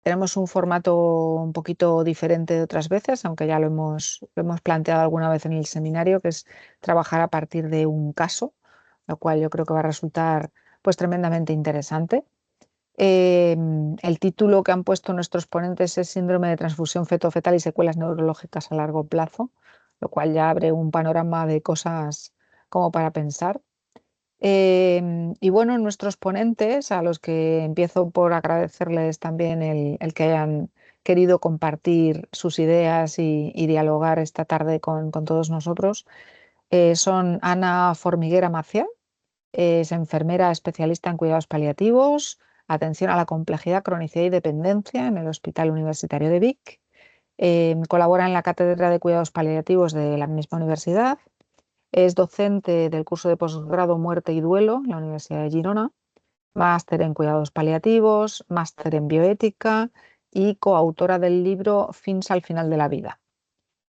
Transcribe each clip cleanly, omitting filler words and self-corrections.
Tenemos un formato un poquito diferente de otras veces, aunque ya lo hemos planteado alguna vez en el seminario, que es trabajar a partir de un caso, lo cual yo creo que va a resultar pues tremendamente interesante. El título que han puesto nuestros ponentes es Síndrome de transfusión feto-fetal y secuelas neurológicas a largo plazo, lo cual ya abre un panorama de cosas como para pensar. Y bueno, nuestros ponentes, a los que empiezo por agradecerles también el que hayan querido compartir sus ideas y dialogar esta tarde con todos nosotros, son Ana Formiguera Maciá, es enfermera especialista en cuidados paliativos, atención a la complejidad, cronicidad y dependencia en el Hospital Universitario de Vic. Colabora en la Cátedra de Cuidados Paliativos de la misma universidad. Es docente del curso de posgrado Muerte y Duelo en la Universidad de Girona, máster en cuidados paliativos, máster en bioética y coautora del libro Fins al final de la vida.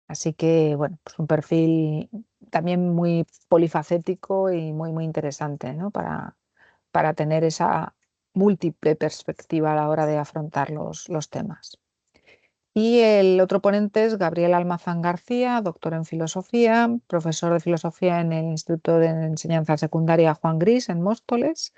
Así que, bueno, pues un perfil también muy polifacético y muy interesante, ¿no? Para tener esa múltiple perspectiva a la hora de afrontar los temas. Y el otro ponente es Gabriel Almazán García, doctor en filosofía, profesor de filosofía en el Instituto de Enseñanza Secundaria Juan Gris en Móstoles.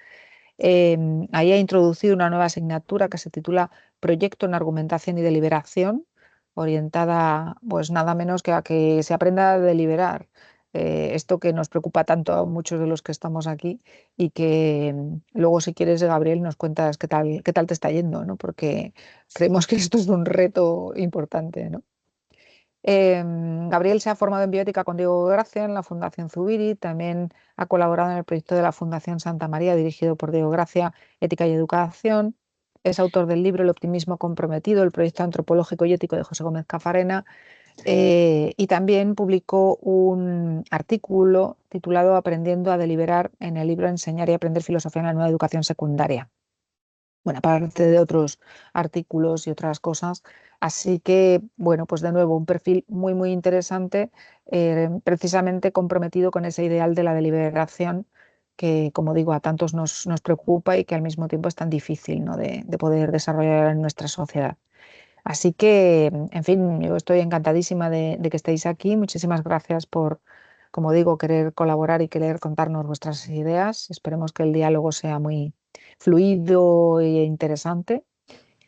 Ahí ha introducido una nueva asignatura que se titula Proyecto en Argumentación y Deliberación, orientada pues nada menos que a que se aprenda a deliberar. Esto que nos preocupa tanto a muchos de los que estamos aquí y que luego, si quieres, Gabriel, nos cuentas qué tal te está yendo, ¿no? Porque creemos que esto es un reto importante, ¿no? Gabriel se ha formado en bioética con Diego Gracia en la Fundación Zubiri, también ha colaborado en el proyecto de la Fundación Santa María dirigido por Diego Gracia, Ética y Educación. Es autor del libro El optimismo comprometido, el proyecto antropológico y ético de José Gómez Cafarena, y también publicó un artículo titulado Aprendiendo a deliberar en el libro Enseñar y aprender filosofía en la nueva educación secundaria. Bueno, aparte de otros artículos y otras cosas. Así que, bueno, pues de nuevo, un perfil muy interesante, precisamente comprometido con ese ideal de la deliberación que, como digo, a tantos nos preocupa y que al mismo tiempo es tan difícil, ¿no? de poder desarrollar en nuestra sociedad. Así que, en fin, yo estoy encantadísima de que estéis aquí. Muchísimas gracias por, como digo, querer colaborar y querer contarnos vuestras ideas. Esperemos que el diálogo sea muy fluido e interesante.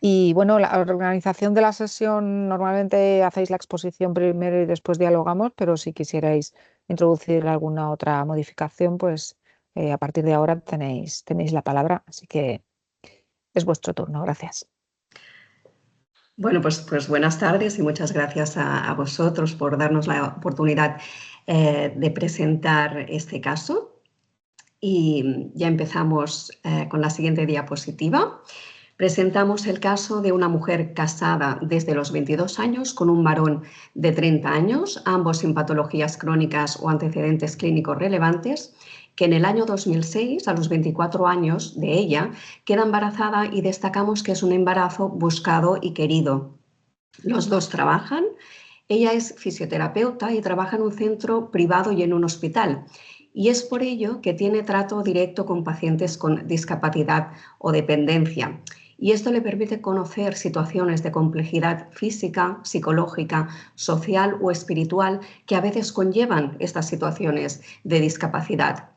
Y bueno, la organización de la sesión, normalmente hacéis la exposición primero y después dialogamos, pero si quisierais introducir alguna otra modificación, pues a partir de ahora tenéis la palabra. Así que es vuestro turno. Gracias. Bueno, pues buenas tardes y muchas gracias a vosotros por darnos la oportunidad de presentar este caso. Y ya empezamos con la siguiente diapositiva. Presentamos el caso de una mujer casada desde los 22 años con un varón de 30 años, ambos sin patologías crónicas o antecedentes clínicos relevantes, que en el año 2006, a los 24 años de ella, queda embarazada y destacamos que es un embarazo buscado y querido. Los dos trabajan. Ella es fisioterapeuta y trabaja en un centro privado y en un hospital. Y es por ello que tiene trato directo con pacientes con discapacidad o dependencia. Y esto le permite conocer situaciones de complejidad física, psicológica, social o espiritual que a veces conllevan estas situaciones de discapacidad.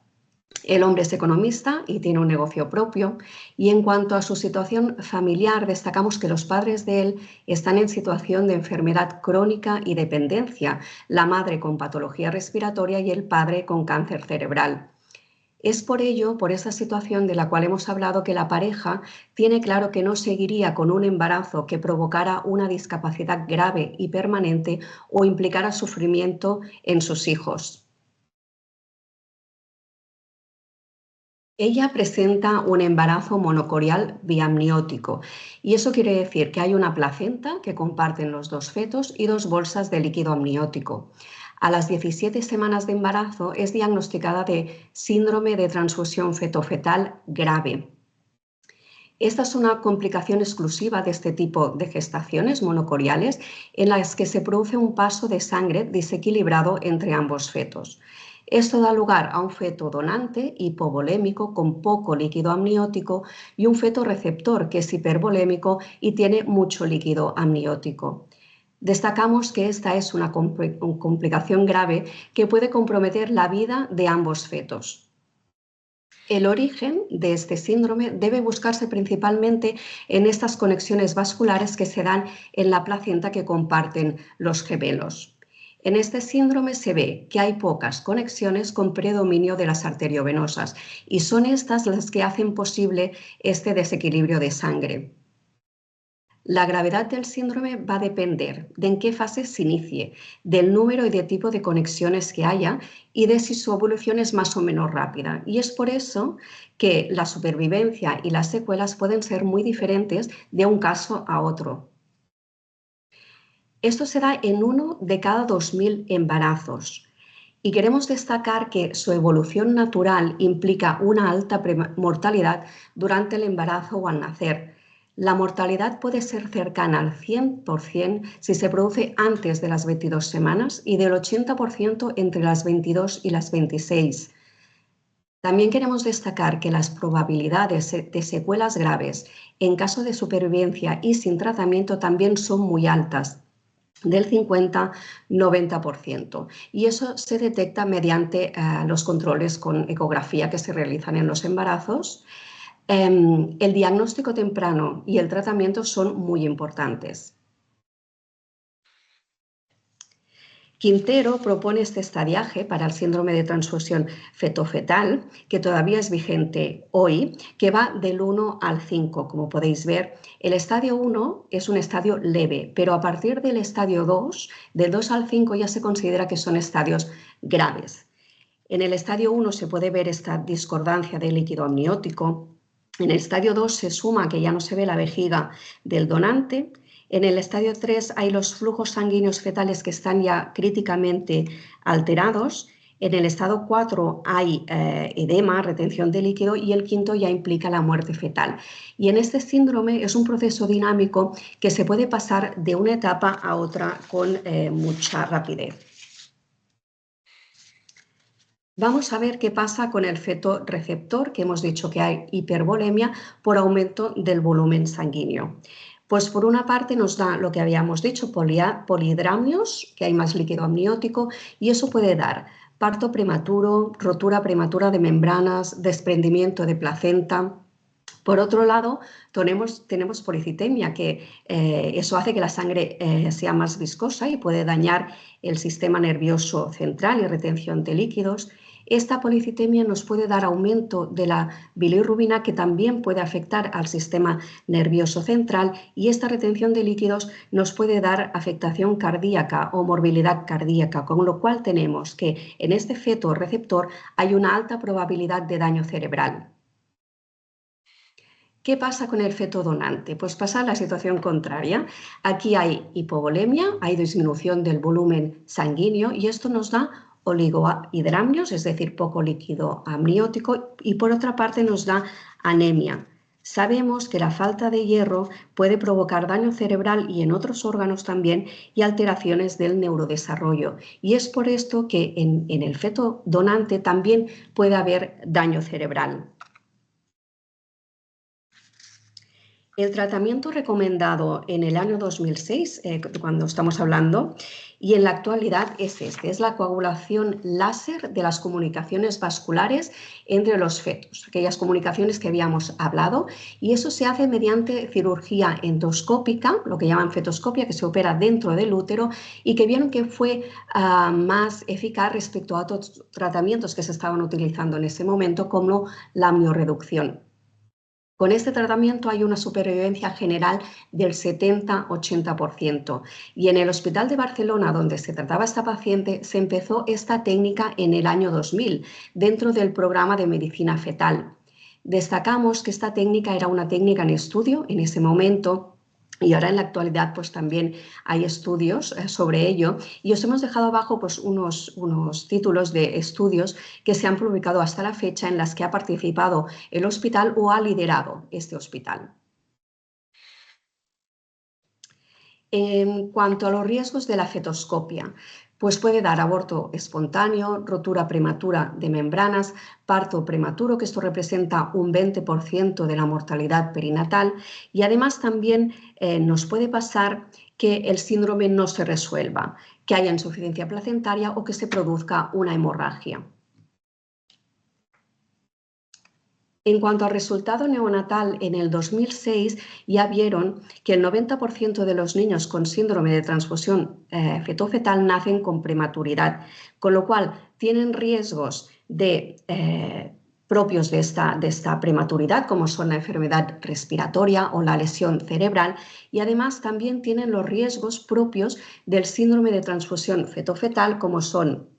El hombre es economista y tiene un negocio propio, y en cuanto a su situación familiar, destacamos que los padres de él están en situación de enfermedad crónica y dependencia, la madre con patología respiratoria y el padre con cáncer cerebral. Es por ello, por esa situación de la cual hemos hablado, que la pareja tiene claro que no seguiría con un embarazo que provocara una discapacidad grave y permanente o implicara sufrimiento en sus hijos. Ella presenta un embarazo monocorial biamniótico y eso quiere decir que hay una placenta que comparten los dos fetos y dos bolsas de líquido amniótico. A las 17 semanas de embarazo es diagnosticada de síndrome de transfusión feto-fetal grave. Esta es una complicación exclusiva de este tipo de gestaciones monocoriales en las que se produce un paso de sangre desequilibrado entre ambos fetos. Esto da lugar a un feto donante hipovolémico con poco líquido amniótico y un feto receptor que es hipervolémico y tiene mucho líquido amniótico. Destacamos que esta es una complicación grave que puede comprometer la vida de ambos fetos. El origen de este síndrome debe buscarse principalmente en estas conexiones vasculares que se dan en la placenta que comparten los gemelos. En este síndrome se ve que hay pocas conexiones con predominio de las arteriovenosas y son estas las que hacen posible este desequilibrio de sangre. La gravedad del síndrome va a depender de en qué fase se inicie, del número y de tipo de conexiones que haya y de si su evolución es más o menos rápida. Y es por eso que la supervivencia y las secuelas pueden ser muy diferentes de un caso a otro. Esto se da en 1 de cada 2000 embarazos. Y queremos destacar que su evolución natural implica una alta mortalidad durante el embarazo o al nacer. La mortalidad puede ser cercana al 100% si se produce antes de las 22 semanas y del 80% entre las 22 y las 26. También queremos destacar que las probabilidades de secuelas graves en caso de supervivencia y sin tratamiento también son muy altas, del 50-90%. Y eso se detecta mediante los controles con ecografía que se realizan en los embarazos. El diagnóstico temprano y el tratamiento son muy importantes. Quintero propone este estadiaje para el síndrome de transfusión fetofetal, que todavía es vigente hoy, que va del 1 al 5. Como podéis ver, el estadio 1 es un estadio leve, pero a partir del estadio 2, del 2 al 5 ya se considera que son estadios graves. En el estadio 1 se puede ver esta discordancia del líquido amniótico. En el estadio 2 se suma que ya no se ve la vejiga del donante. En el estadio 3 hay los flujos sanguíneos fetales que están ya críticamente alterados. En el estado 4 hay edema, retención de líquido, y el quinto ya implica la muerte fetal. Y en este síndrome es un proceso dinámico que se puede pasar de una etapa a otra con mucha rapidez. Vamos a ver qué pasa con el feto receptor, que hemos dicho que hay hipervolemia por aumento del volumen sanguíneo. Pues por una parte nos da lo que habíamos dicho, polihidramios, que hay más líquido amniótico, y eso puede dar parto prematuro, rotura prematura de membranas, desprendimiento de placenta. Por otro lado, tenemos policitemia, que eso hace que la sangre sea más viscosa y puede dañar el sistema nervioso central y retención de líquidos. Esta policitemia nos puede dar aumento de la bilirrubina, que también puede afectar al sistema nervioso central, y esta retención de líquidos nos puede dar afectación cardíaca o morbilidad cardíaca, con lo cual tenemos que en este feto receptor hay una alta probabilidad de daño cerebral. ¿Qué pasa con el feto donante? Pues pasa la situación contraria. Aquí hay hipovolemia, hay disminución del volumen sanguíneo y esto nos da oligohidramios, es decir, poco líquido amniótico, y por otra parte nos da anemia. Sabemos que la falta de hierro puede provocar daño cerebral y en otros órganos también, y alteraciones del neurodesarrollo. Y es por esto que en el feto donante también puede haber daño cerebral. El tratamiento recomendado en el año 2006, cuando estamos hablando, y en la actualidad es es la coagulación láser de las comunicaciones vasculares entre los fetos, aquellas comunicaciones que habíamos hablado, y eso se hace mediante cirugía endoscópica, lo que llaman fetoscopia, que se opera dentro del útero y que vieron que fue más eficaz respecto a otros tratamientos que se estaban utilizando en ese momento, como la mioreducción. Con este tratamiento hay una supervivencia general del 70-80%, y en el Hospital de Barcelona, donde se trataba esta paciente, se empezó esta técnica en el año 2000 dentro del programa de medicina fetal. Destacamos que esta técnica era una técnica en estudio en ese momento, y ahora en la actualidad pues también hay estudios sobre ello, y os hemos dejado abajo pues unos títulos de estudios que se han publicado hasta la fecha en las que ha participado el hospital o ha liderado este hospital. En cuanto a los riesgos de la fetoscopia, pues puede dar aborto espontáneo, rotura prematura de membranas, parto prematuro, que esto representa un 20% de la mortalidad perinatal, y además también nos puede pasar que el síndrome no se resuelva, que haya insuficiencia placentaria o que se produzca una hemorragia. En cuanto al resultado neonatal, en el 2006 ya vieron que el 90% de los niños con síndrome de transfusión fetofetal nacen con prematuridad, con lo cual tienen riesgos propios de esta prematuridad, como son la enfermedad respiratoria o la lesión cerebral, y además también tienen los riesgos propios del síndrome de transfusión fetofetal, como son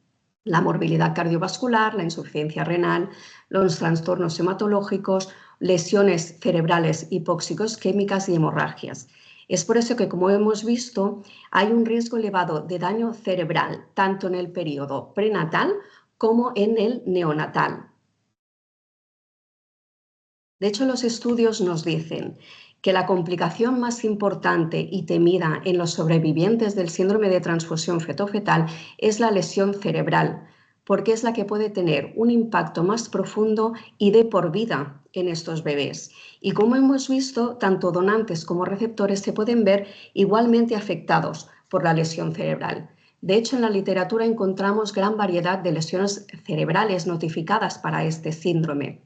la morbilidad cardiovascular, la insuficiencia renal, los trastornos hematológicos, lesiones cerebrales hipóxico-isquémicas y hemorragias. Es por eso que, como hemos visto, hay un riesgo elevado de daño cerebral, tanto en el periodo prenatal como en el neonatal. De hecho, los estudios nos dicen que la complicación más importante y temida en los sobrevivientes del síndrome de transfusión fetofetal es la lesión cerebral, porque es la que puede tener un impacto más profundo y de por vida en estos bebés. Y como hemos visto, tanto donantes como receptores se pueden ver igualmente afectados por la lesión cerebral. De hecho, en la literatura encontramos gran variedad de lesiones cerebrales notificadas para este síndrome.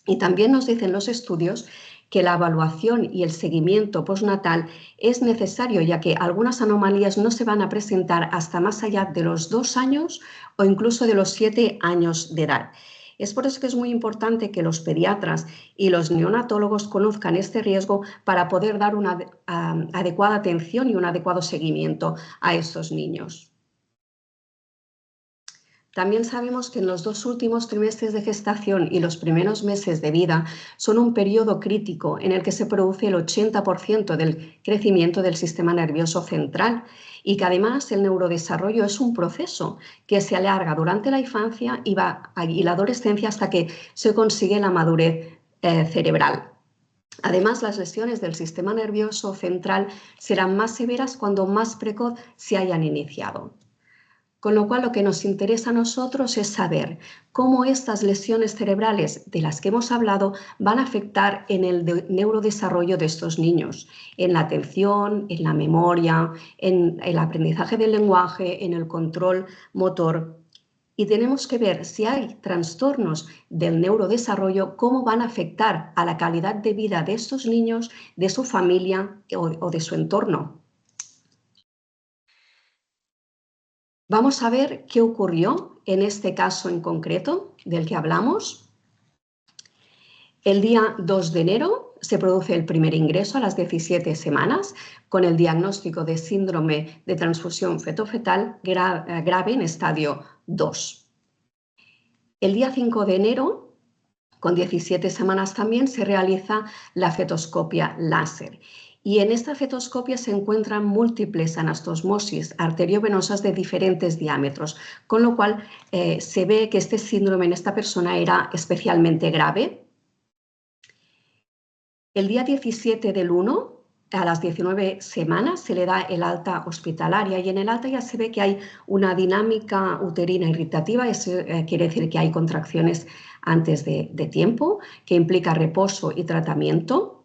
Y también nos dicen los estudios que la evaluación y el seguimiento postnatal es necesario, ya que algunas anomalías no se van a presentar hasta más allá de los 2 años o incluso de los 7 años de edad. Es por eso que es muy importante que los pediatras y los neonatólogos conozcan este riesgo para poder dar una adecuada atención y un adecuado seguimiento a estos niños. También sabemos que en los 2 últimos trimestres de gestación y los primeros meses de vida son un periodo crítico en el que se produce el 80% del crecimiento del sistema nervioso central y que además el neurodesarrollo es un proceso que se alarga durante la infancia y la adolescencia hasta que se consigue la madurez cerebral. Además, las lesiones del sistema nervioso central serán más severas cuando más precoz se hayan iniciado. Con lo cual, lo que nos interesa a nosotros es saber cómo estas lesiones cerebrales de las que hemos hablado van a afectar en el neurodesarrollo de estos niños, en la atención, en la memoria, en el aprendizaje del lenguaje, en el control motor. Y tenemos que ver si hay trastornos del neurodesarrollo, cómo van a afectar a la calidad de vida de estos niños, de su familia o de su entorno. Vamos a ver qué ocurrió en este caso en concreto del que hablamos. El día 2 de enero se produce el primer ingreso a las 17 semanas con el diagnóstico de síndrome de transfusión fetofetal grave en estadio 2. El día 5 de enero, con 17 semanas también, se realiza la fetoscopia láser. Y en esta fetoscopia se encuentran múltiples anastomoses arteriovenosas de diferentes diámetros, con lo cual se ve que este síndrome en esta persona era especialmente grave. El día 17 del 1, a las 19 semanas, se le da el alta hospitalaria y en el alta ya se ve que hay una dinámica uterina irritativa, eso quiere decir que hay contracciones antes de tiempo, que implica reposo y tratamiento.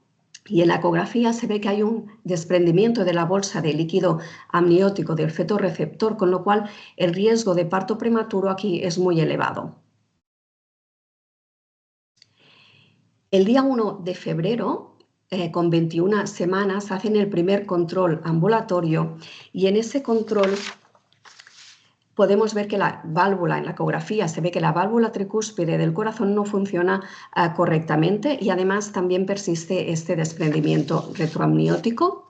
Y en la ecografía se ve que hay un desprendimiento de la bolsa de líquido amniótico del feto receptor, con lo cual el riesgo de parto prematuro aquí es muy elevado. El día 1 de febrero, con 21 semanas, hacen el primer control ambulatorio y en ese control podemos ver que la válvula, en la ecografía, se ve que la válvula tricúspide del corazón no funciona correctamente y además también persiste este desprendimiento retroamniótico.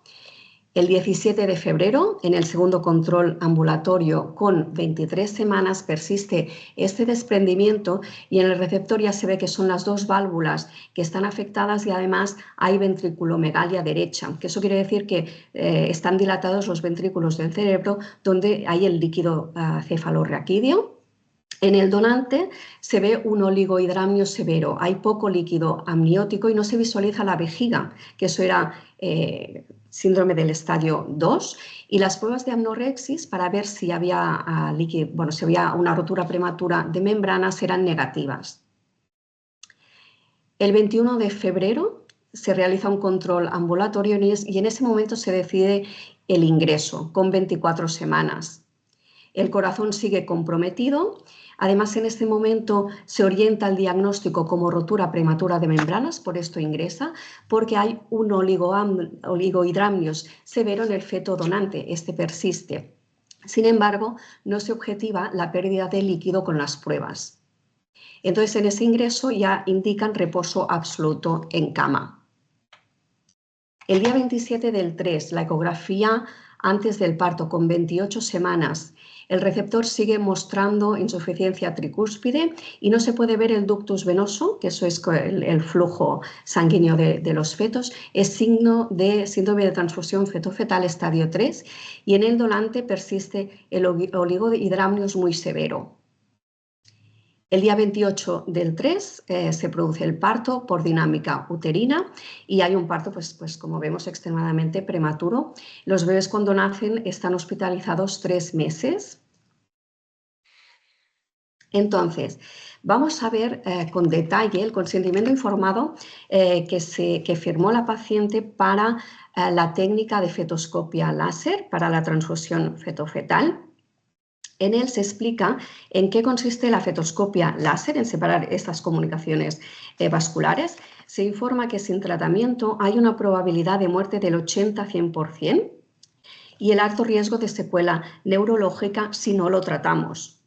El 17 de febrero, en el segundo control ambulatorio con 23 semanas, persiste este desprendimiento y en el receptor ya se ve que son las 2 válvulas que están afectadas y además hay ventriculomegalia derecha, que eso quiere decir que están dilatados los ventrículos del cerebro donde hay el líquido cefalorraquídeo. En el donante se ve un oligohidramio severo, hay poco líquido amniótico y no se visualiza la vejiga, que eso era síndrome del estadio 2, y las pruebas de anorexis para ver si había, si había una rotura prematura de membranas eran negativas. El 21 de febrero se realiza un control ambulatorio y en ese momento se decide el ingreso con 24 semanas. El corazón sigue comprometido. Además, en este momento se orienta el diagnóstico como rotura prematura de membranas, por esto ingresa, porque hay un oligohidramnios severo en el feto donante. Este persiste. Sin embargo, no se objetiva la pérdida de líquido con las pruebas. Entonces, en ese ingreso ya indican reposo absoluto en cama. El día 27 del 3, la ecografía antes del parto con 28 semanas. El receptor sigue mostrando insuficiencia tricúspide y no se puede ver el ductus venoso, que eso es el flujo sanguíneo de los fetos. Es signo de síndrome de transfusión feto-fetal estadio 3 y en el donante persiste el oligohidramnios muy severo. El día 28 del 3 se produce el parto por dinámica uterina y hay un parto, pues como vemos, extremadamente prematuro. Los bebés cuando nacen están hospitalizados 3 meses. Entonces, vamos a ver con detalle el consentimiento informado que firmó la paciente para la técnica de fetoscopia láser para la transfusión feto-fetal. En él se explica en qué consiste la fetoscopia láser, en separar estas comunicaciones vasculares. Se informa que sin tratamiento hay una probabilidad de muerte del 80-100% y el alto riesgo de secuela neurológica si no lo tratamos.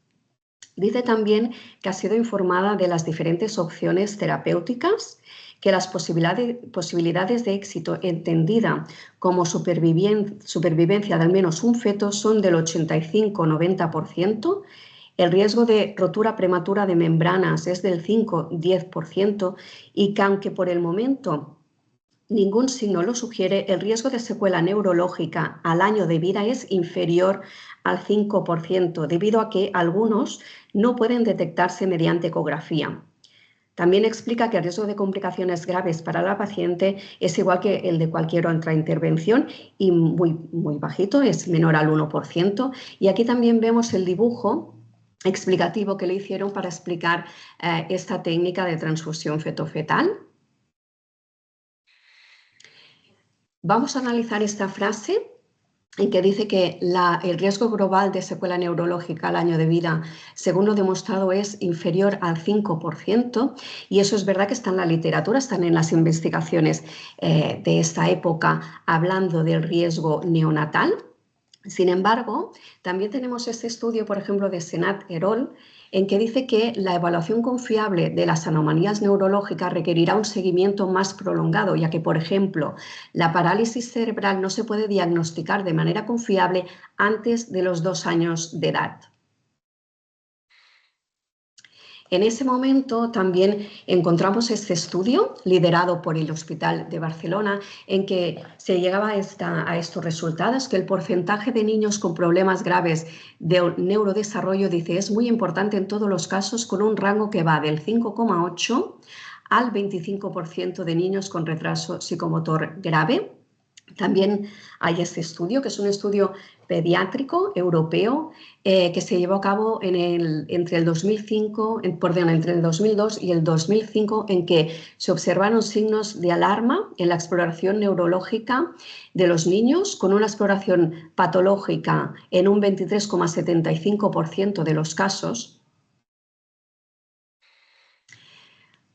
Dice también que ha sido informada de las diferentes opciones terapéuticas, que las posibilidades de éxito entendida como supervivencia de al menos un feto son del 85-90%, el riesgo de rotura prematura de membranas es del 5-10% y que aunque por el momento ningún signo lo sugiere, el riesgo de secuela neurológica al año de vida es inferior al 5%, debido a que algunos no pueden detectarse mediante ecografía. También explica que el riesgo de complicaciones graves para la paciente es igual que el de cualquier otra intervención y muy bajito, es menor al 1%. Y aquí también vemos el dibujo explicativo que le hicieron para explicar esta técnica de transfusión feto-fetal. Vamos a analizar esta frase en que dice que el riesgo global de secuela neurológica al año de vida, según lo demostrado, es inferior al 5%, y eso es verdad que está en la literatura, están en las investigaciones de esta época hablando del riesgo neonatal. Sin embargo, también tenemos este estudio, por ejemplo, de Senat et al., en que dice que la evaluación confiable de las anomalías neurológicas requerirá un seguimiento más prolongado, ya que, por ejemplo, la parálisis cerebral no se puede diagnosticar de manera confiable antes de los 2 años de edad. En ese momento también encontramos este estudio liderado por el Hospital de Barcelona en que se llegaba a estos resultados, que el porcentaje de niños con problemas graves de neurodesarrollo, dice, es muy importante en todos los casos, con un rango que va del 5,8 al 25% de niños con retraso psicomotor grave. También hay este estudio, que es un estudio pediátrico europeo que se llevó a cabo entre el 2002 y el 2005, en que se observaron signos de alarma en la exploración neurológica de los niños, con una exploración patológica en un 23,75% de los casos.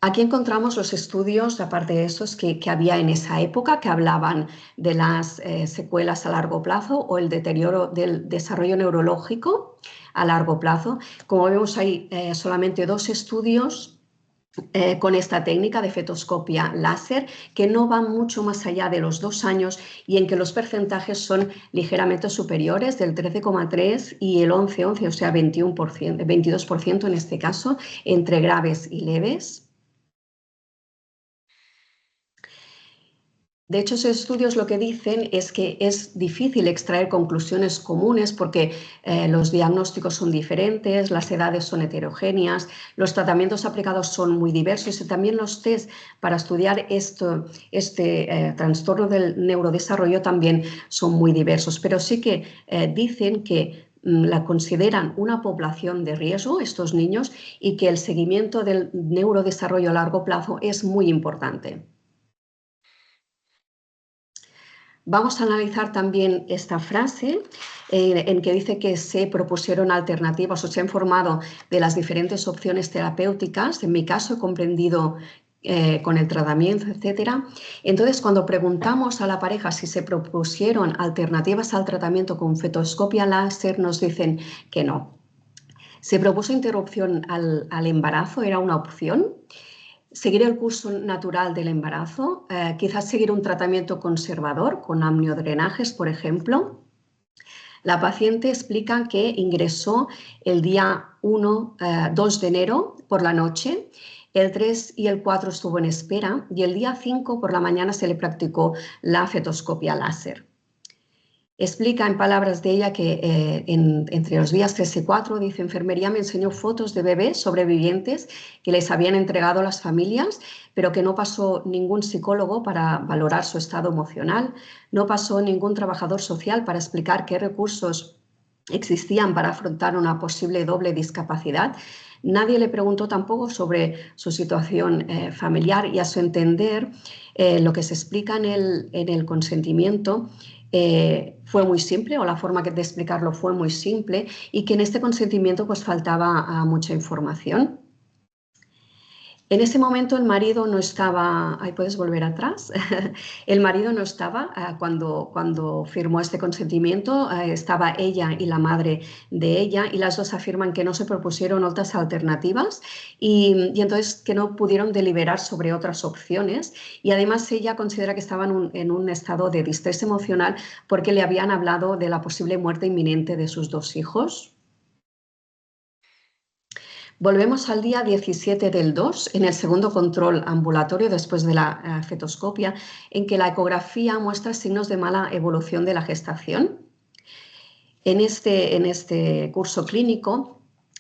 Aquí encontramos los estudios, aparte de esos, que había en esa época, que hablaban de las secuelas a largo plazo o el deterioro del desarrollo neurológico a largo plazo. Como vemos, hay solamente 2 estudios con esta técnica de fetoscopia láser que no van mucho más allá de los 2 años y en que los porcentajes son ligeramente superiores, del 13,3 y el 11, o sea, 22% en este caso, entre graves y leves. De hecho, esos estudios lo que dicen es que es difícil extraer conclusiones comunes porque los diagnósticos son diferentes, las edades son heterogéneas, los tratamientos aplicados son muy diversos y también los test para estudiar este trastorno del neurodesarrollo también son muy diversos. Pero sí que dicen que la consideran una población de riesgo, estos niños, y que el seguimiento del neurodesarrollo a largo plazo es muy importante. Vamos a analizar también esta frase en que dice que se propusieron alternativas o se ha informado de las diferentes opciones terapéuticas. En mi caso he comprendido con el tratamiento, etcétera. Entonces, cuando preguntamos a la pareja si se propusieron alternativas al tratamiento con fetoscopia láser, nos dicen que no. Se propuso interrupción al embarazo, era una opción. Seguir el curso natural del embarazo, quizás seguir un tratamiento conservador con amniodrenajes, por ejemplo. La paciente explica que ingresó el día 2 de enero por la noche, el 3 y el 4 estuvo en espera y el día 5 por la mañana se le practicó la fetoscopia láser. Explica en palabras de ella que entre los días 3 y 4, dice, enfermería me enseñó fotos de bebés sobrevivientes que les habían entregado las familias, pero que no pasó ningún psicólogo para valorar su estado emocional, no pasó ningún trabajador social para explicar qué recursos existían para afrontar una posible doble discapacidad. Nadie le preguntó tampoco sobre su situación familiar y a su entender lo que se explica en el consentimiento fue muy simple, o la forma de explicarlo fue muy simple, y que en este consentimiento pues faltaba mucha información. En ese momento el marido no estaba, ahí puedes volver atrás, el marido no estaba cuando firmó este consentimiento, estaba ella y la madre de ella y las dos afirman que no se propusieron otras alternativas y entonces que no pudieron deliberar sobre otras opciones y además ella considera que estaban en un estado de distrés emocional porque le habían hablado de la posible muerte inminente de sus dos hijos. Volvemos al día 17 del 2, en el segundo control ambulatorio después de la fetoscopia, en que la ecografía muestra signos de mala evolución de la gestación. En este curso clínico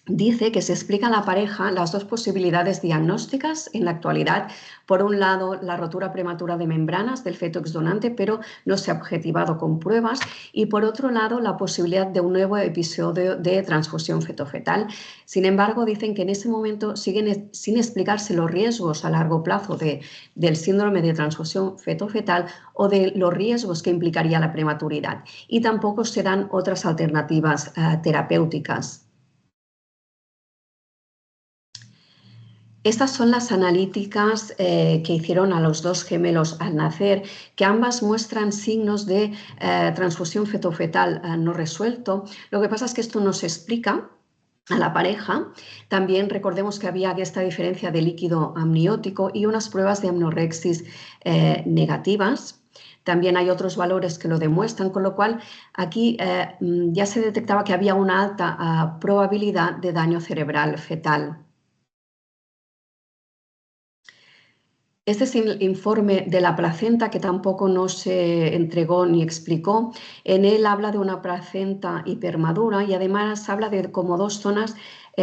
dice que se explica a la pareja las dos posibilidades diagnósticas en la actualidad. Por un lado, la rotura prematura de membranas del feto exdonante, pero no se ha objetivado con pruebas. Y por otro lado, la posibilidad de un nuevo episodio de transfusión fetofetal. Sin embargo, dicen que en ese momento siguen sin explicarse los riesgos a largo plazo del síndrome de transfusión fetofetal o de los riesgos que implicaría la prematuridad. Y tampoco se dan otras alternativas terapéuticas. Estas son las analíticas que hicieron a los dos gemelos al nacer, que ambas muestran signos de transfusión fetofetal no resuelto. Lo que pasa es que esto no se explica a la pareja. También recordemos que había esta diferencia de líquido amniótico y unas pruebas de amnorexis negativas. También hay otros valores que lo demuestran, con lo cual aquí ya se detectaba que había una alta probabilidad de daño cerebral fetal. Este es el informe de la placenta que tampoco no se entregó ni explicó. En él habla de una placenta hipermadura y además habla de como dos zonas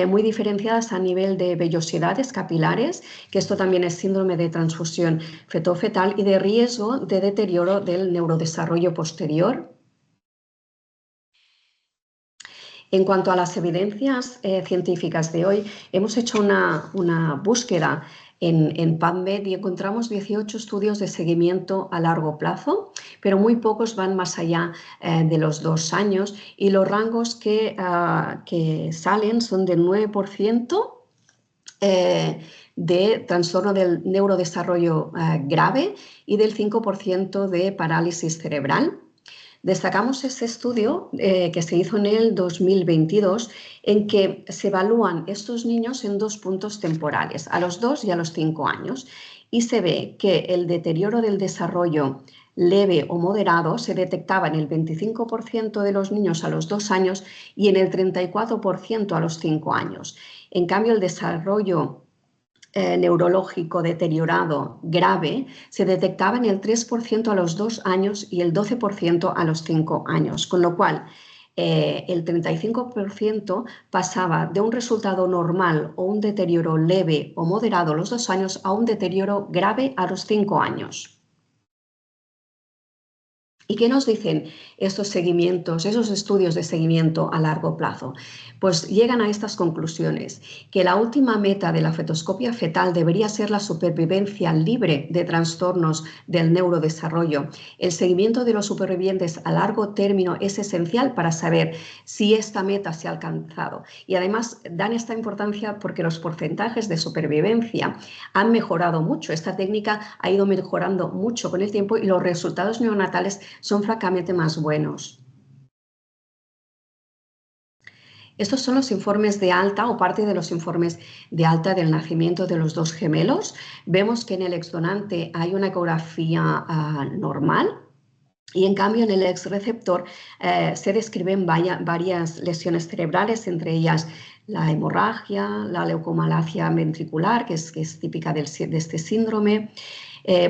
muy diferenciadas a nivel de vellosidades capilares, que esto también es síndrome de transfusión fetofetal y de riesgo de deterioro del neurodesarrollo posterior. En cuanto a las evidencias científicas de hoy, hemos hecho una búsqueda en PubMed y encontramos 18 estudios de seguimiento a largo plazo, pero muy pocos van más allá de los 2 años y los rangos que salen son del 9% de trastorno del neurodesarrollo grave y del 5% de parálisis cerebral. Destacamos ese estudio que se hizo en el 2022 en que se evalúan estos niños en 2 puntos temporales, a los 2 y a los 5 años, y se ve que el deterioro del desarrollo leve o moderado se detectaba en el 25% de los niños a los 2 años y en el 34% a los 5 años. En cambio, el desarrollo neurológico deteriorado grave se detectaba en el 3% a los 2 años y el 12% a los 5 años, con lo cual el 35% pasaba de un resultado normal o un deterioro leve o moderado a los 2 años a un deterioro grave a los 5 años. ¿Y qué nos dicen estos seguimientos, esos estudios de seguimiento a largo plazo? Pues llegan a estas conclusiones, que la última meta de la fetoscopia fetal debería ser la supervivencia libre de trastornos del neurodesarrollo. El seguimiento de los supervivientes a largo término es esencial para saber si esta meta se ha alcanzado. Y además dan esta importancia porque los porcentajes de supervivencia han mejorado mucho. Esta técnica ha ido mejorando mucho con el tiempo y los resultados neonatales son francamente más buenos. Estos son los informes de alta o parte de los informes de alta del nacimiento de los dos gemelos. Vemos que en el exdonante hay una ecografía normal y en cambio en el exreceptor se describen varias lesiones cerebrales, entre ellas la hemorragia, la leucomalacia ventricular, que es típica de este síndrome.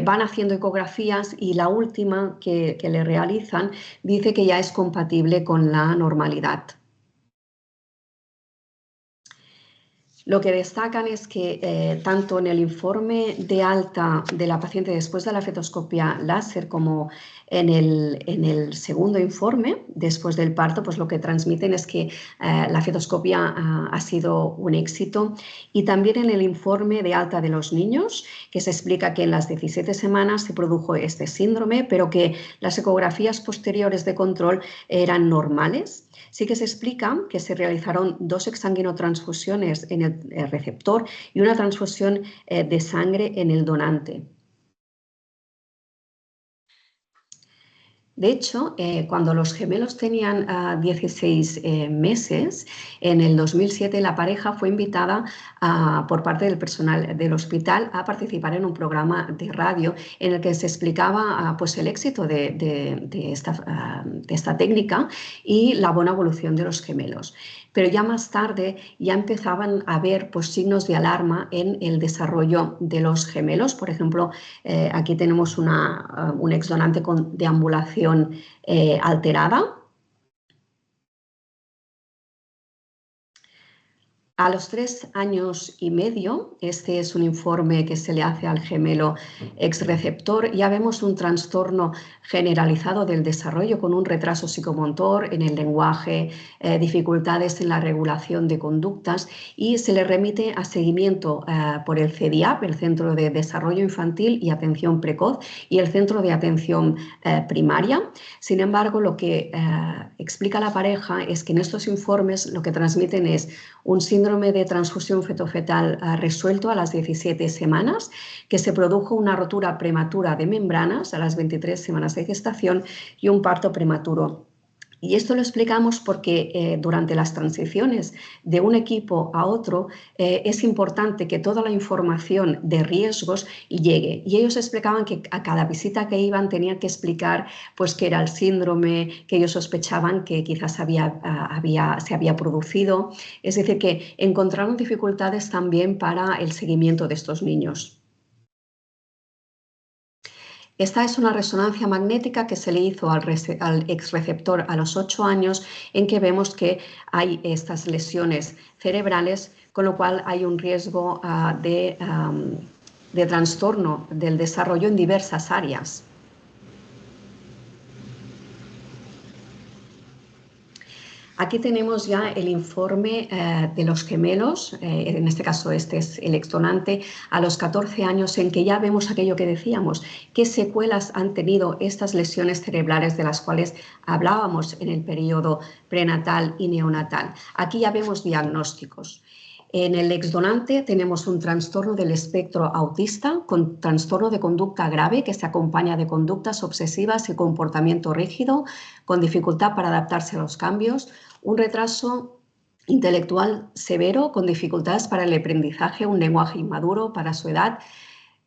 Van haciendo ecografías y la última que le realizan dice que ya es compatible con la normalidad. Lo que destacan es que tanto en el informe de alta de la paciente después de la fetoscopia láser como en el segundo informe, después del parto, pues lo que transmiten es que la fetoscopia ha sido un éxito. Y también en el informe de alta de los niños, que se explica que en las 17 semanas se produjo este síndrome, pero que las ecografías posteriores de control eran normales. Sí que se explica que se realizaron 2 exsanguinotransfusiones en el receptor y una transfusión de sangre en el donante. De hecho, cuando los gemelos tenían 16 meses, en el 2007 la pareja fue invitada por parte del personal del hospital a participar en un programa de radio en el que se explicaba pues el éxito de esta técnica y la buena evolución de los gemelos. Pero ya más tarde ya empezaban a haber pues, signos de alarma en el desarrollo de los gemelos. Por ejemplo, aquí tenemos un exdonante con deambulación alterada. A los 3 años y medio, este es un informe que se le hace al gemelo exreceptor, ya vemos un trastorno generalizado del desarrollo con un retraso psicomotor en el lenguaje, dificultades en la regulación de conductas y se le remite a seguimiento por el CDIAP, el Centro de Desarrollo Infantil y Atención Precoz, y el Centro de Atención Primaria. Sin embargo, lo que explica la pareja es que en estos informes lo que transmiten es un síndrome de transfusión fetofetal resuelto a las 17 semanas, que se produjo una rotura prematura de membranas a las 23 semanas de gestación y un parto prematuro. Y esto lo explicamos porque durante las transiciones de un equipo a otro es importante que toda la información de riesgos llegue. Y ellos explicaban que a cada visita que iban tenían que explicar pues, qué era el síndrome, que ellos sospechaban que quizás se había producido. Es decir, que encontraron dificultades también para el seguimiento de estos niños. Esta es una resonancia magnética que se le hizo al exreceptor a los 8 años, en que vemos que hay estas lesiones cerebrales, con lo cual hay un riesgo de trastorno del desarrollo en diversas áreas. Aquí tenemos ya el informe de los gemelos, en este caso este es el exdonante, a los 14 años, en que ya vemos aquello que decíamos, qué secuelas han tenido estas lesiones cerebrales de las cuales hablábamos en el periodo prenatal y neonatal. Aquí ya vemos diagnósticos. En el exdonante tenemos un trastorno del espectro autista con trastorno de conducta grave que se acompaña de conductas obsesivas y comportamiento rígido, con dificultad para adaptarse a los cambios, un retraso intelectual severo con dificultades para el aprendizaje, un lenguaje inmaduro para su edad,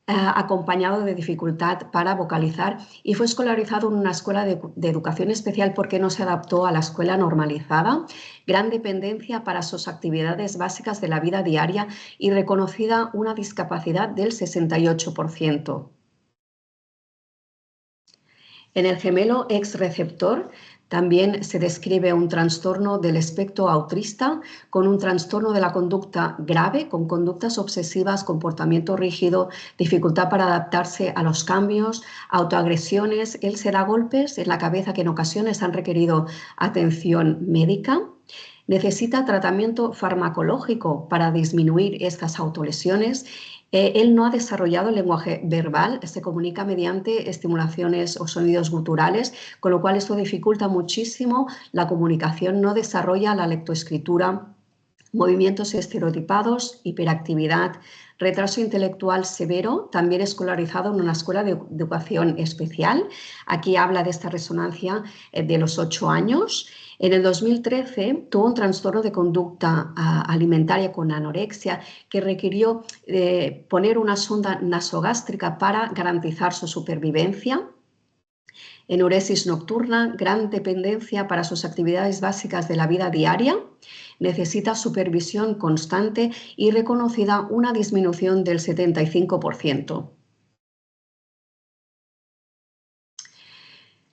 acompañado de dificultad para vocalizar y fue escolarizado en una escuela de educación especial porque no se adaptó a la escuela normalizada, gran dependencia para sus actividades básicas de la vida diaria y reconocida una discapacidad del 68%. En el gemelo X receptor también se describe un trastorno del espectro autista con un trastorno de la conducta grave, con conductas obsesivas, comportamiento rígido, dificultad para adaptarse a los cambios, autoagresiones. Él se da golpes en la cabeza que en ocasiones han requerido atención médica. Necesita tratamiento farmacológico para disminuir estas autolesiones. Él no ha desarrollado el lenguaje verbal, se comunica mediante estimulaciones o sonidos guturales, con lo cual esto dificulta muchísimo la comunicación, no desarrolla la lectoescritura, movimientos estereotipados, hiperactividad, retraso intelectual severo, también escolarizado en una escuela de educación especial. Aquí habla de esta resonancia de los 8 años. En el 2013 tuvo un trastorno de conducta alimentaria con anorexia que requirió poner una sonda nasogástrica para garantizar su supervivencia. Enuresis nocturna, gran dependencia para sus actividades básicas de la vida diaria, necesita supervisión constante y reconocida una disminución del 75%.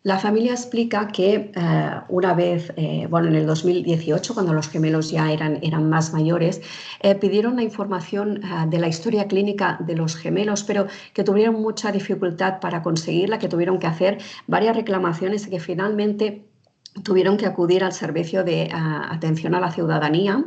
La familia explica que una vez, en el 2018, cuando los gemelos ya eran más mayores, pidieron la información de la historia clínica de los gemelos, pero que tuvieron mucha dificultad para conseguirla, que tuvieron que hacer varias reclamaciones y que finalmente tuvieron que acudir al servicio de atención a la ciudadanía.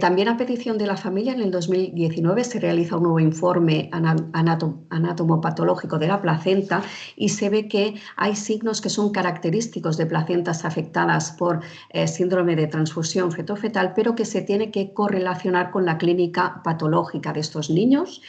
También a petición de la familia, en el 2019 se realiza un nuevo informe anatomopatológico de la placenta y se ve que hay signos que son característicos de placentas afectadas por síndrome de transfusión fetofetal, pero que se tiene que correlacionar con la clínica patológica de estos niños.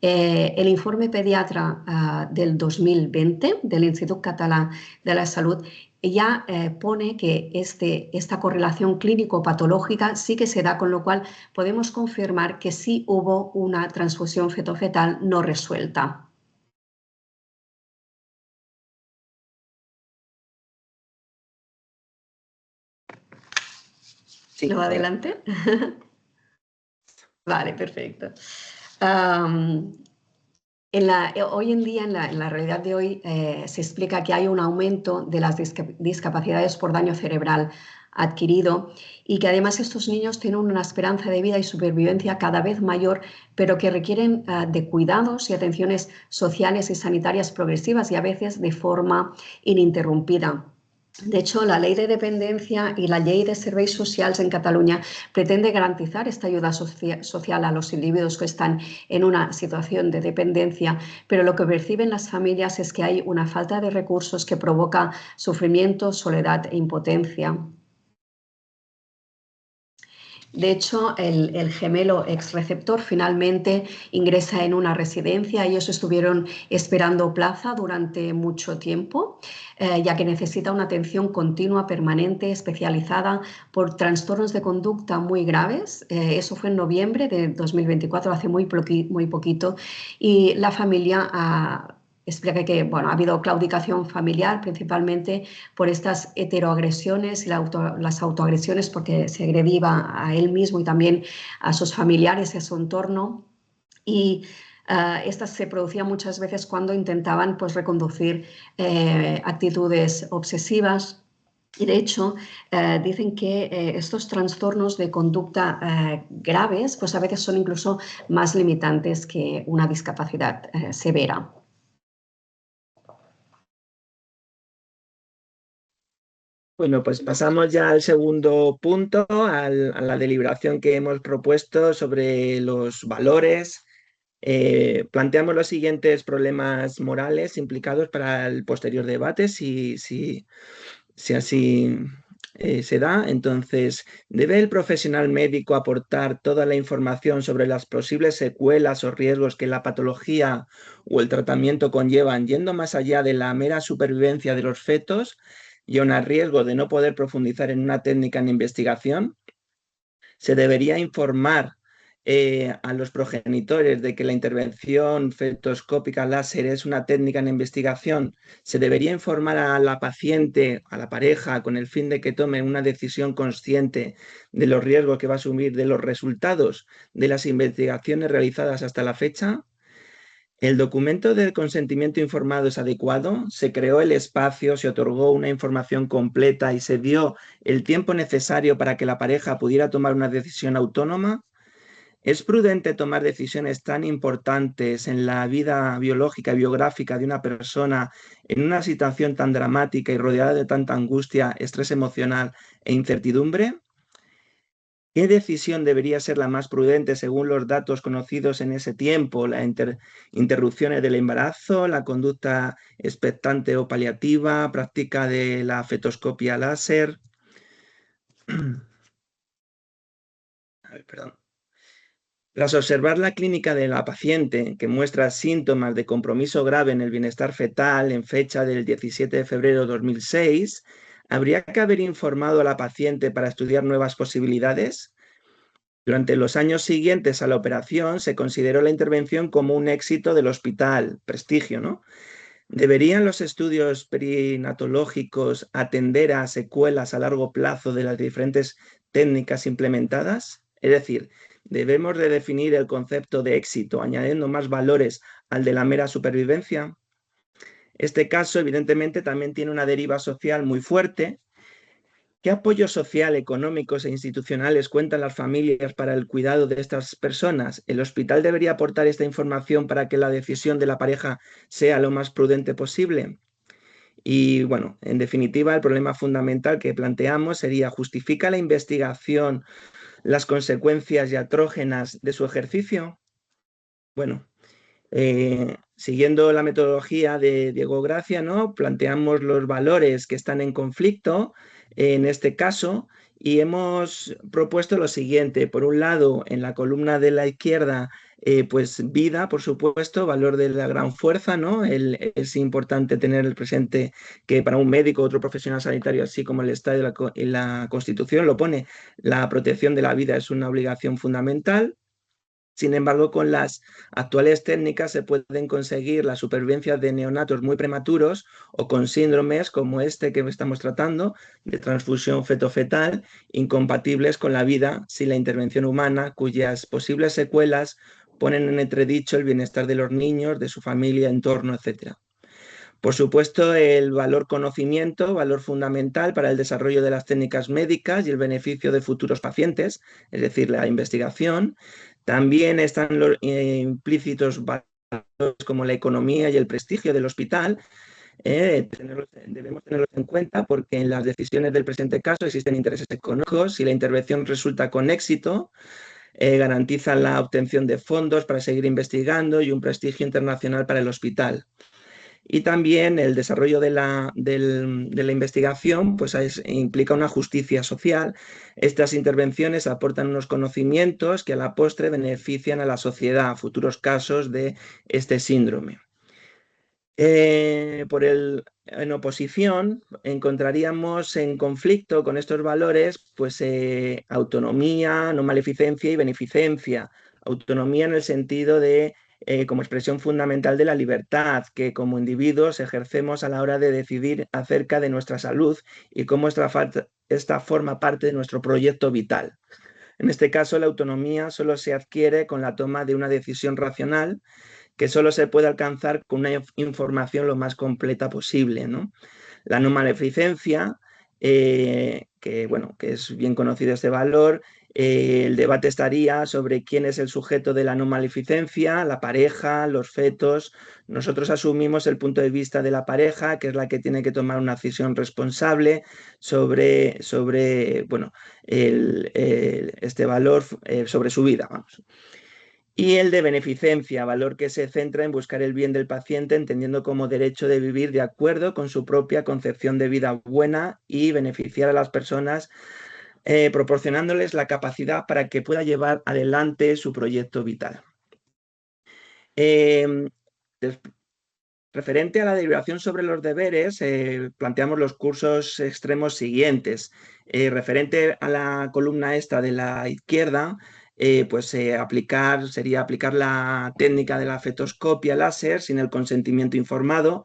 El informe pediatra del 2020 del Institut Català de la Salud ya pone que esta correlación clínico-patológica sí que se da, con lo cual podemos confirmar que sí hubo una transfusión fetofetal no resuelta. Sí. ¿Lo adelante? Vale, perfecto. Hoy en día, en la realidad de hoy, se explica que hay un aumento de las discapacidades por daño cerebral adquirido y que además estos niños tienen una esperanza de vida y supervivencia cada vez mayor, pero que requieren de cuidados y atenciones sociales y sanitarias progresivas y a veces de forma ininterrumpida. De hecho, la Ley de Dependencia y la Ley de Serveis Socials en Cataluña pretende garantizar esta ayuda social a los individuos que están en una situación de dependencia, pero lo que perciben las familias es que hay una falta de recursos que provoca sufrimiento, soledad e impotencia. De hecho, el gemelo exreceptor finalmente ingresa en una residencia. Ellos estuvieron esperando plaza durante mucho tiempo, ya que necesita una atención continua, permanente, especializada por trastornos de conducta muy graves. Eso fue en noviembre de 2024, hace muy poquito, y la familia explica que ha habido claudicación familiar, principalmente por estas heteroagresiones y las autoagresiones, porque se agredía a él mismo y también a sus familiares y a su entorno. Y estas se producían muchas veces cuando intentaban reconducir actitudes obsesivas. Y de hecho, dicen que estos trastornos de conducta graves a veces son incluso más limitantes que una discapacidad severa. Bueno, pues pasamos ya al segundo punto, a la deliberación que hemos propuesto sobre los valores. Planteamos los siguientes problemas morales implicados para el posterior debate, si así se da. Entonces, ¿debe el profesional médico aportar toda la información sobre las posibles secuelas o riesgos que la patología o el tratamiento conllevan, yendo más allá de la mera supervivencia de los fetos y aun a riesgo de no poder profundizar en una técnica en investigación? ¿Se debería informar a los progenitores de que la intervención fetoscópica láser es una técnica en investigación, se debería informar a la paciente, a la pareja, con el fin de que tome una decisión consciente de los riesgos que va a asumir, de los resultados de las investigaciones realizadas hasta la fecha. ¿El documento del consentimiento informado es adecuado? ¿Se creó el espacio, se otorgó una información completa y se dio el tiempo necesario para que la pareja pudiera tomar una decisión autónoma? ¿Es prudente tomar decisiones tan importantes en la vida biológica y biográfica de una persona en una situación tan dramática y rodeada de tanta angustia, estrés emocional e incertidumbre? ¿Qué decisión debería ser la más prudente según los datos conocidos en ese tiempo? ¿Las interrupciones del embarazo, la conducta expectante o paliativa, práctica de la fetoscopia láser? A ver, perdón. Tras observar la clínica de la paciente, que muestra síntomas de compromiso grave en el bienestar fetal en fecha del 17 de febrero de 2006, ¿habría que haber informado a la paciente para estudiar nuevas posibilidades? Durante los años siguientes a la operación se consideró la intervención como un éxito del hospital, prestigio, ¿no? ¿Deberían los estudios perinatológicos atender a secuelas a largo plazo de las diferentes técnicas implementadas? Es decir, ¿debemos de definir el concepto de éxito añadiendo más valores al de la mera supervivencia? Este caso, evidentemente, también tiene una deriva social muy fuerte. ¿Qué apoyo social, económicos e institucionales cuentan las familias para el cuidado de estas personas? ¿El hospital debería aportar esta información para que la decisión de la pareja sea lo más prudente posible? Y bueno, en definitiva, el problema fundamental que planteamos sería: ¿justifica la investigación las consecuencias iatrógenas de su ejercicio? Bueno, siguiendo la metodología de Diego Gracia, ¿no? Planteamos los valores que están en conflicto en este caso y hemos propuesto lo siguiente. Por un lado, en la columna de la izquierda, pues vida, por supuesto, valor de la gran fuerza, ¿no? Es importante tener el presente que para un médico o otro profesional sanitario, así como el Estado y la Constitución lo pone, la protección de la vida es una obligación fundamental. Sin embargo, con las actuales técnicas se pueden conseguir la supervivencia de neonatos muy prematuros o con síndromes como este que estamos tratando, de transfusión fetofetal, incompatibles con la vida sin la intervención humana, cuyas posibles secuelas ponen en entredicho el bienestar de los niños, de su familia, entorno, etc. Por supuesto, el valor conocimiento, valor fundamental para el desarrollo de las técnicas médicas y el beneficio de futuros pacientes, es decir, la investigación. También están los implícitos valores como la economía y el prestigio del hospital. Debemos tenerlos en cuenta porque en las decisiones del presente caso existen intereses económicos. Si la intervención resulta con éxito, garantiza la obtención de fondos para seguir investigando y un prestigio internacional para el hospital. Y también el desarrollo de la investigación pues implica una justicia social. Estas intervenciones aportan unos conocimientos que a la postre benefician a la sociedad a futuros casos de este síndrome. En oposición, encontraríamos en conflicto con estos valores pues, autonomía, no maleficencia y beneficencia. Autonomía en el sentido de como expresión fundamental de la libertad que como individuos ejercemos a la hora de decidir acerca de nuestra salud y cómo esta forma parte de nuestro proyecto vital. En este caso, la autonomía solo se adquiere con la toma de una decisión racional que solo se puede alcanzar con una información lo más completa posible, ¿no? La no maleficencia, que es bien conocido este valor, el debate estaría sobre quién es el sujeto de la no maleficencia, la pareja, los fetos. Nosotros asumimos el punto de vista de la pareja, que es la que tiene que tomar una decisión responsable sobre este valor sobre su vida, vamos. Y el de beneficencia, valor que se centra en buscar el bien del paciente, entendiendo como derecho de vivir de acuerdo con su propia concepción de vida buena y beneficiar a las personas, proporcionándoles la capacidad para que pueda llevar adelante su proyecto vital. Referente a la deliberación sobre los deberes, planteamos los cursos extremos siguientes. Referente a la columna esta de la izquierda, sería aplicar la técnica de la fetoscopia láser sin el consentimiento informado,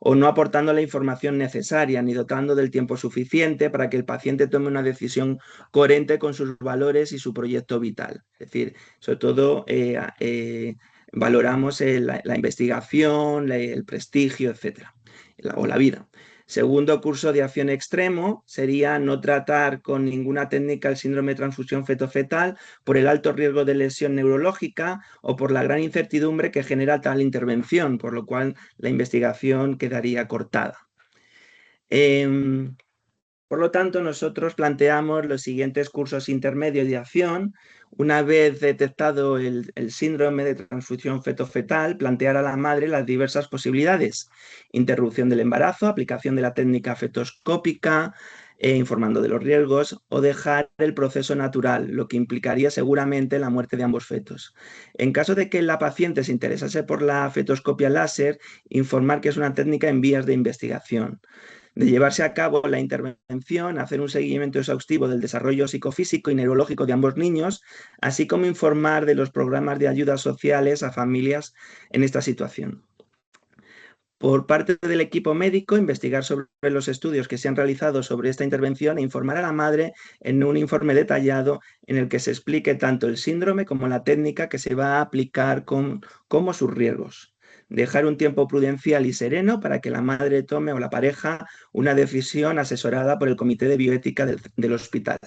o no aportando la información necesaria ni dotando del tiempo suficiente para que el paciente tome una decisión coherente con sus valores y su proyecto vital. Es decir, sobre todo valoramos la investigación, el prestigio, etcétera, o la vida. Segundo curso de acción extremo sería no tratar con ninguna técnica el síndrome de transfusión feto-fetal por el alto riesgo de lesión neurológica o por la gran incertidumbre que genera tal intervención, por lo cual la investigación quedaría cortada. Por lo tanto, nosotros planteamos los siguientes cursos intermedios de acción. Una vez detectado el síndrome de transfusión feto-fetal, plantear a la madre las diversas posibilidades: interrupción del embarazo, aplicación de la técnica fetoscópica, informando de los riesgos, o dejar el proceso natural, lo que implicaría seguramente la muerte de ambos fetos. En caso de que la paciente se interesase por la fetoscopia láser, informar que es una técnica en vías de investigación. De llevarse a cabo la intervención, hacer un seguimiento exhaustivo del desarrollo psicofísico y neurológico de ambos niños, así como informar de los programas de ayudas sociales a familias en esta situación. Por parte del equipo médico, investigar sobre los estudios que se han realizado sobre esta intervención e informar a la madre en un informe detallado en el que se explique tanto el síndrome como la técnica que se va a aplicar como sus riesgos. Dejar un tiempo prudencial y sereno para que la madre tome o la pareja una decisión asesorada por el Comité de Bioética del hospital.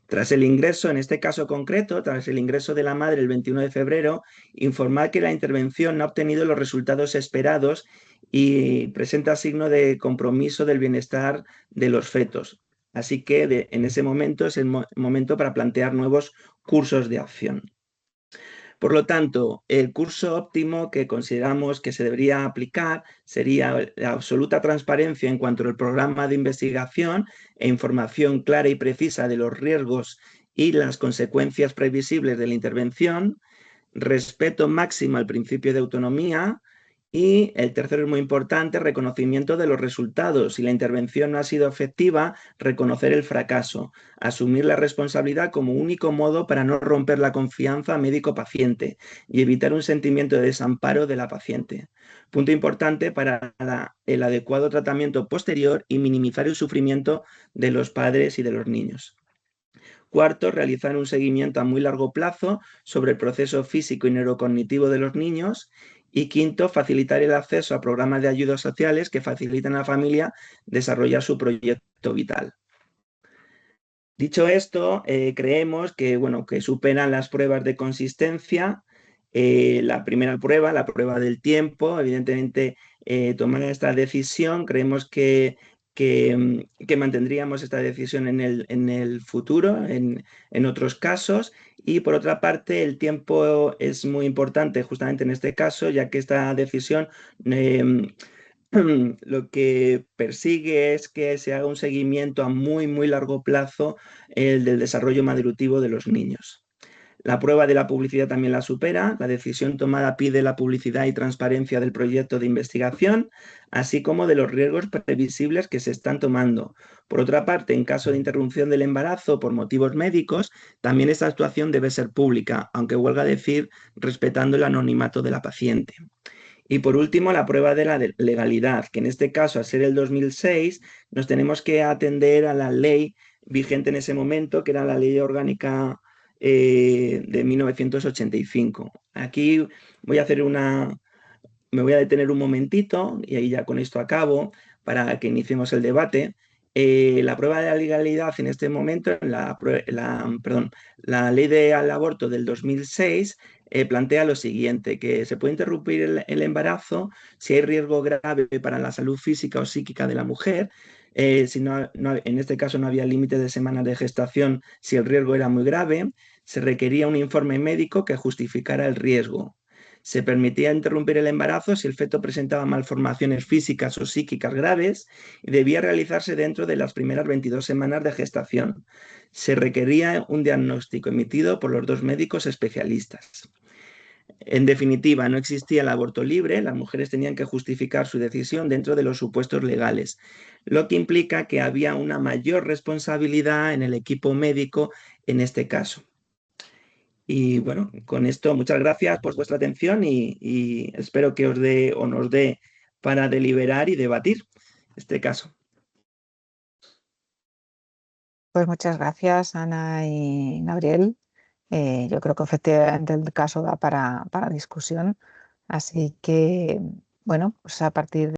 Tras el ingreso, en este caso concreto, tras el ingreso de la madre el 21 de febrero, informar que la intervención no ha obtenido los resultados esperados y presenta signo de compromiso del bienestar de los fetos. Así que en ese momento es el momento para plantear nuevos cursos de acción. Por lo tanto, el curso óptimo que consideramos que se debería aplicar sería la absoluta transparencia en cuanto al programa de investigación e información clara y precisa de los riesgos y las consecuencias previsibles de la intervención, respeto máximo al principio de autonomía, y el tercero es muy importante: reconocimiento de los resultados. Si la intervención no ha sido efectiva, reconocer el fracaso, asumir la responsabilidad como único modo para no romper la confianza médico-paciente y evitar un sentimiento de desamparo de la paciente. Punto importante para el adecuado tratamiento posterior y minimizar el sufrimiento de los padres y de los niños. Cuarto, realizar un seguimiento a muy largo plazo sobre el proceso físico y neurocognitivo de los niños. Y quinto, facilitar el acceso a programas de ayudas sociales que faciliten a la familia desarrollar su proyecto vital. Dicho esto, creemos que superan las pruebas de consistencia. La primera prueba, la prueba del tiempo. Evidentemente, tomar esta decisión, creemos que mantendríamos esta decisión en el futuro, en otros casos. Y por otra parte, el tiempo es muy importante justamente en este caso, ya que esta decisión lo que persigue es que se haga un seguimiento a muy, muy largo plazo del desarrollo madurativo de los niños. La prueba de la publicidad también la supera. La decisión tomada pide la publicidad y transparencia del proyecto de investigación, así como de los riesgos previsibles que se están tomando. Por otra parte, en caso de interrupción del embarazo por motivos médicos, también esta actuación debe ser pública, aunque huelga decir, respetando el anonimato de la paciente. Y por último, la prueba de la legalidad, que en este caso, al ser el 2006, nos tenemos que atender a la ley vigente en ese momento, que era la Ley Orgánica de 1985. Aquí voy a hacer me voy a detener un momentito y ahí ya con esto acabo para que iniciemos el debate. La prueba de la legalidad en este momento, la ley del aborto del 2006 plantea lo siguiente: que se puede interrumpir el embarazo si hay riesgo grave para la salud física o psíquica de la mujer. En este caso no había límite de semanas de gestación si el riesgo era muy grave. Se requería un informe médico que justificara el riesgo. Se permitía interrumpir el embarazo si el feto presentaba malformaciones físicas o psíquicas graves y debía realizarse dentro de las primeras 22 semanas de gestación. Se requería un diagnóstico emitido por los dos médicos especialistas. En definitiva, no existía el aborto libre. Las mujeres tenían que justificar su decisión dentro de los supuestos legales, lo que implica que había una mayor responsabilidad en el equipo médico en este caso. Y bueno, con esto muchas gracias por vuestra atención y espero que os dé o nos dé para deliberar y debatir este caso. Pues muchas gracias, Ana y Gabriel. Yo creo que efectivamente el caso da para discusión. Así que, bueno, pues a partir de